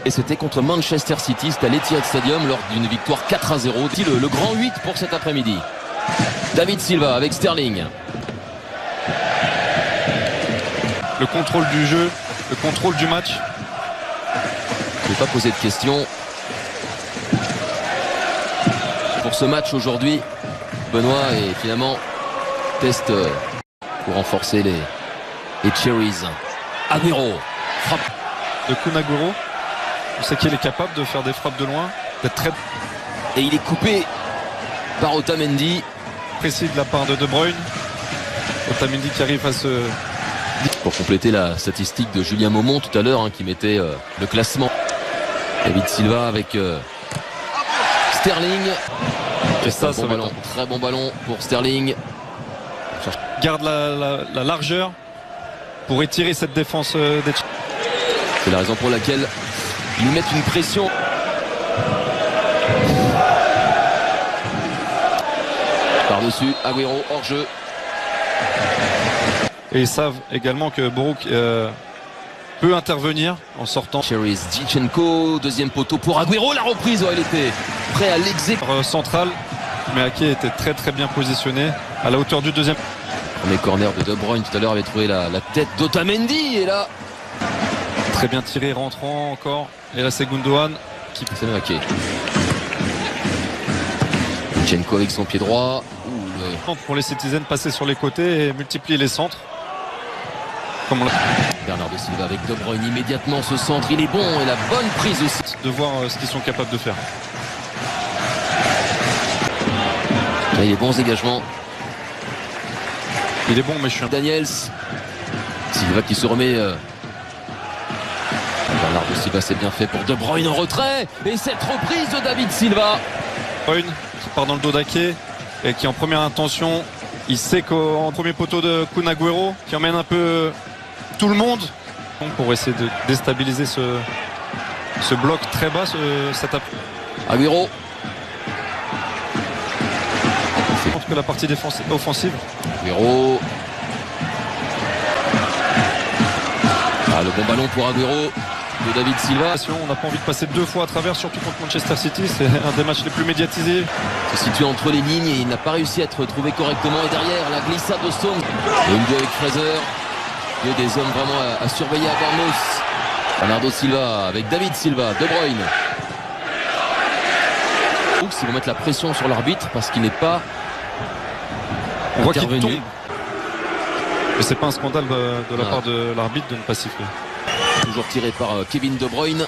Et c'était contre Manchester City, c'était à l'Etihad Stadium lors d'une victoire 4-0. Le grand 8 pour cet après-midi. David Silva avec Sterling. Le contrôle du jeu, le contrôle du match. Je ne vais pas poser de questions. Pour ce match aujourd'hui, Benoît est finalement test pour renforcer les Cherries. Agüero frappe De Kun Agüero. On sait qu'il est capable de faire des frappes de loin, d'être très et il est coupé par Otamendi. précis de la part de Bruyne. Otamendi qui arrive à se... Pour compléter la statistique de Julien Maumont tout à l'heure, qui mettait le classement. David Silva avec Sterling. Et ça bon ballon, très bon ballon pour Sterling. Garde la largeur pour étirer cette défense des... C'est la raison pour laquelle ils mettent une pression. Par-dessus, Agüero hors jeu. Et ils savent également que Borouk peut intervenir en sortant. Cherries, Zinchenko, deuxième poteau pour Agüero. La reprise, elle était prêt à l'exécuter. Central, mais Ake était très très bien positionné à la hauteur du deuxième. Les corners de Bruyne tout à l'heure avait trouvé la tête d'Otamendi. Et là, très bien tiré, rentrant encore. Et là c'est Gundogan qui... C'est même Ake. Zinchenko avec son pied droit. Pour les Citizens, passer sur les côtés et multiplier les centres. Comme Bernardo Silva avec De Bruyne immédiatement, ce centre il est bon et la bonne prise aussi. De voir ce qu'ils sont capables de faire. Là, il est bons égagements. Il est bon mais je suis... Daniels. Silva qui se remet. Bernardo Silva, c'est bien fait pour De Bruyne en retrait. Et cette reprise de David Silva. Bruyne qui part dans le dos d'Ake et qui en première intention, il sait qu'en premier poteau de Kun Agüero qui emmène un peu tout le monde pour essayer de déstabiliser ce bloc très bas, cet appui. Agüero. Je pense que la partie offensive. Agüero. Ah, le bon ballon pour Agüero de David Silva. On n'a pas envie de passer deux fois à travers, surtout contre Manchester City. C'est un des matchs les plus médiatisés. Se situe entre les lignes et il n'a pas réussi à être trouvé correctement. Et derrière, la glissade de Stones. Et une deux avec Fraser. Deux des hommes vraiment à surveiller à Bournemouth. Bernardo Silva avec David Silva, De Bruyne. Ils vont mettre la pression sur l'arbitre parce qu'il n'est pas on voit qu'il intervenu. tombe. Mais c'est pas un scandale de la part de l'arbitre de ne pas siffler. Toujours tiré par Kevin De Bruyne.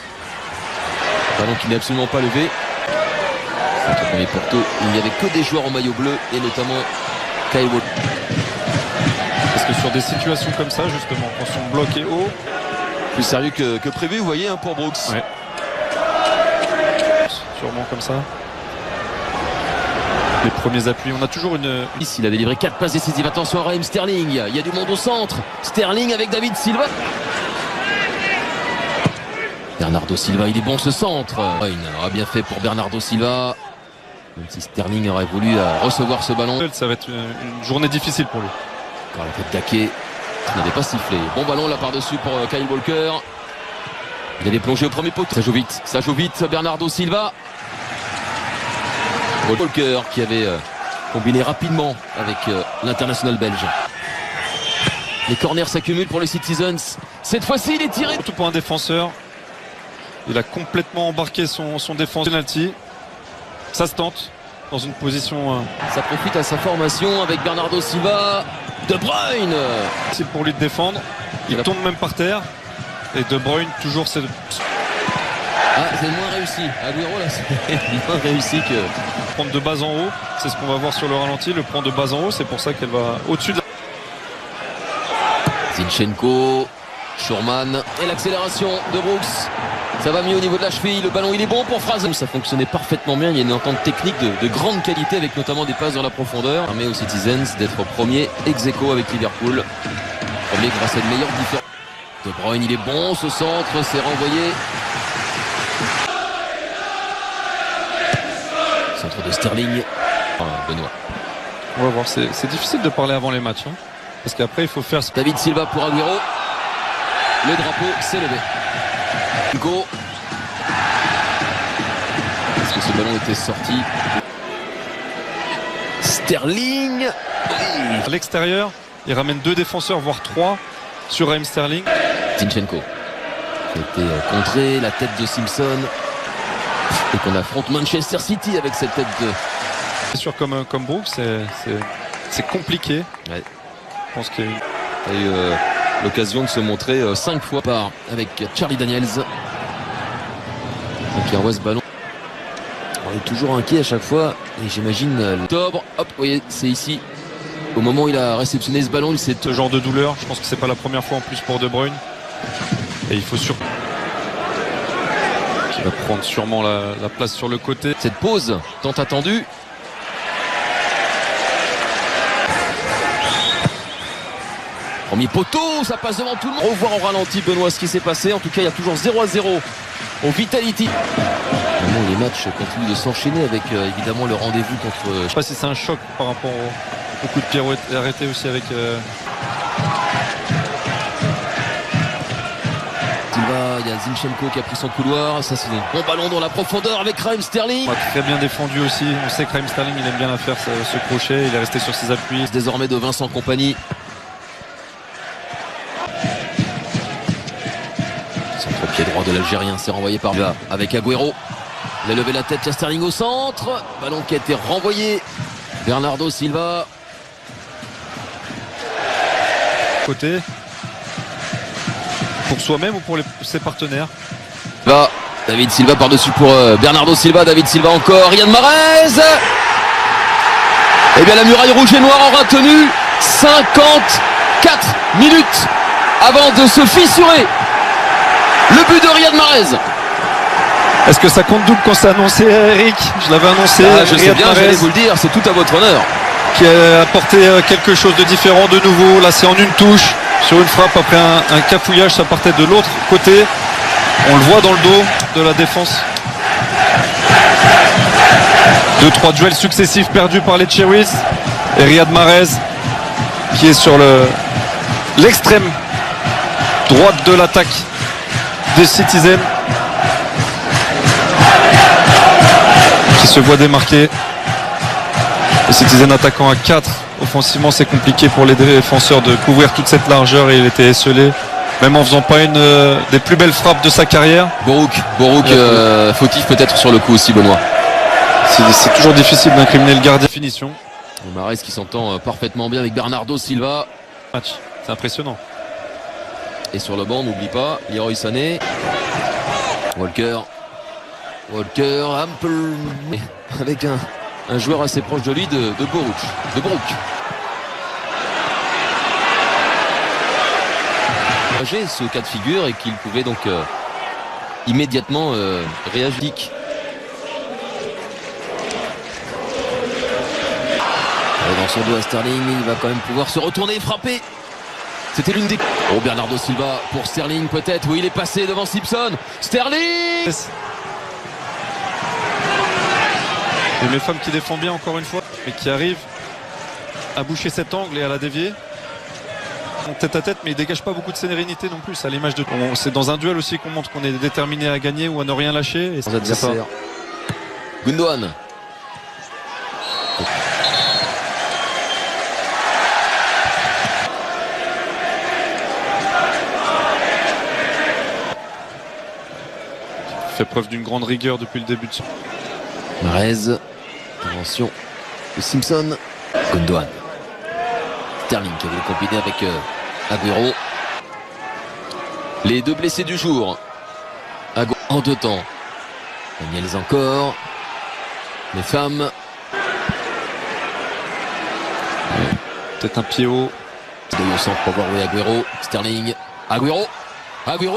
Ballon qui n'est absolument pas levé. Premier Porto, il n'y avait que des joueurs en maillot bleu et notamment Kyle Walker. Parce que sur des situations comme ça, justement, quand son bloc est haut, plus sérieux que prévu, vous voyez, pour Brooks. Ouais. Sûrement comme ça. Les premiers appuis, on a toujours une... Ici, il a délivré 4 passes décisives. Attention à Raheem Sterling. Il y a du monde au centre. Sterling avec David Silva. Bernardo Silva, il est bon ce centre. Il aura bien fait pour Bernardo Silva. Même si Sterling aurait voulu recevoir ce ballon. Ça va être une journée difficile pour lui. Encore la tête d'Ake qui n'avait pas sifflé. Bon ballon là par-dessus pour Kyle Walker. Il avait plongé au premier poteau. Ça joue vite. Bernardo Silva. Walker qui avait combiné rapidement avec l'international belge. Les corners s'accumulent pour les Citizens. Cette fois-ci, il est tiré. Surtout pour un défenseur. Il a complètement embarqué son défense penalty. Ça se tente dans une position... Ça profite à sa formation avec Bernardo Silva. De Bruyne. C'est pour lui de défendre. Il tombe même par terre. Et De Bruyne, toujours... c'est moins réussi. Agüero, là, c'est moins réussi que... Prendre de bas en haut, c'est ce qu'on va voir sur le ralenti. Le prend de bas en haut, c'est pour ça qu'elle va au-dessus de la... Zinchenko, Schurman. Et l'accélération de Brooks. Ça va mieux au niveau de la cheville. Le ballon, il est bon pour Fraser. Ça fonctionnait parfaitement bien. Il y a une entente technique de grande qualité avec notamment des passes dans la profondeur. Permet aux Citizens d'être premier ex-aequo avec Liverpool. Premier grâce à une meilleure différence. De Bruyne, il est bon. Ce centre, c'est renvoyé. Centre de Sterling. Benoît. On va voir. C'est difficile de parler avant les matchs. Parce qu'après, il faut faire... David Silva pour Agüero. Le drapeau s'est levé. Hugo. Est-ce que ce ballon était sorti? Sterling. À l'extérieur, il ramène 2 défenseurs, voire 3 sur Raheem Sterling. Zinchenko qui a été contré, la tête de Simpson. Et qu'on affronte Manchester City avec cette tête de... C'est sûr, comme Brooks, c'est compliqué. Ouais. Je pense qu'il a eu l'occasion de se montrer 5 fois par avec Charlie Daniels. Donc il envoie ce ballon. On est toujours inquiet à chaque fois. Et j'imagine l'octobre. Hop, vous voyez, c'est ici. Au moment où il a réceptionné ce ballon, il s'est... Ce genre de douleur, je pense que c'est pas la première fois en plus pour De Bruyne. Et il faut surtout... Qui va prendre sûrement la place sur le côté. Cette pause tant attendue. Premier poteau, ça passe devant tout le monde. Revoir au ralenti, Benoît, ce qui s'est passé. En tout cas, il y a toujours 0-0 au Vitality. Vraiment, les matchs continuent de s'enchaîner avec évidemment le rendez-vous contre... Je sais pas si c'est un choc par rapport au coup de pied arrêté aussi avec... Il y a Zinchenko qui a pris son couloir. Ça, c'est un bon ballon dans la profondeur avec Raheem Sterling. Très bien défendu aussi. On sait que Raheem Sterling, il aime bien la faire, ce crochet. Il est resté sur ses appuis. Désormais de Vincent Kompany. Centre-pied droit de l'Algérien, c'est renvoyé par là avec Agüero. Il a levé la tête, il y a Sterling au centre. Ballon qui a été renvoyé. Bernardo Silva. Côté. Pour soi-même ou pour ses partenaires? Là, David Silva par-dessus pour Bernardo Silva. David Silva encore. Riyad Mahrez. Eh bien, la muraille rouge et noire aura tenu 54 minutes avant de se fissurer. Le but de Riyad Mahrez. Est-ce que ça compte double quand c'est annoncé, Eric? Je l'avais annoncé. Je sais bien, j'allais vous le dire, c'est tout à votre honneur. Qui a apporté quelque chose de différent de nouveau. Là, c'est en une touche. Sur une frappe après un cafouillage, ça partait de l'autre côté. On le voit dans le dos de la défense. 2-3 duels successifs perdus par les Cherries. Et Riyad Mahrez qui est sur l'extrême droite de l'attaque des Citizens, qui se voit démarquer. Les Citizens attaquant à 4. Offensivement, c'est compliqué pour les défenseurs de couvrir toute cette largeur et il était esselé, même en faisant pas une des plus belles frappes de sa carrière. Borouk fautif peut-être sur le coup aussi, Benoît. C'est toujours difficile d'incriminer le gardien. Finition. Mahrez qui s'entend parfaitement bien avec Bernardo Silva. Match, c'est impressionnant. Et sur le banc, n'oublie pas, Leroy Sané. Walker, un peu avec un joueur assez proche de lui, de Borouk. J'ai ce cas de figure et qu'il pouvait donc immédiatement réagir. Dans son dos à Sterling, il va quand même pouvoir se retourner et frapper. C'était l'une des... Oh, Bernardo Silva pour Sterling peut-être. Oui, il est passé devant Simpson. Sterling. Et mes femmes qui défend bien encore une fois, mais qui arrive à boucher cet angle et à la dévier. Tête à tête, mais il dégage pas beaucoup de sérénité non plus. À l'image de... C'est dans un duel aussi qu'on montre qu'on est déterminé à gagner ou à ne rien lâcher. Et Gundogan. Fait preuve d'une grande rigueur depuis le début de son... Mahrez. Intervention de Simpson. Gundogan. Sterling qui avait combiné avec Agüero. Les deux blessés du jour. Agüero en 2 temps. Daniels encore. Les femmes. Peut-être un pied haut. Au centre pour voir où est Agüero. Sterling. Agüero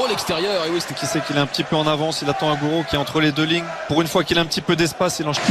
l'extérieur. Et oui, qui sait qu'il est un petit peu en avance. Il attend Agüero qui est entre les deux lignes. Pour une fois qu'il a un petit peu d'espace, il enchaîne.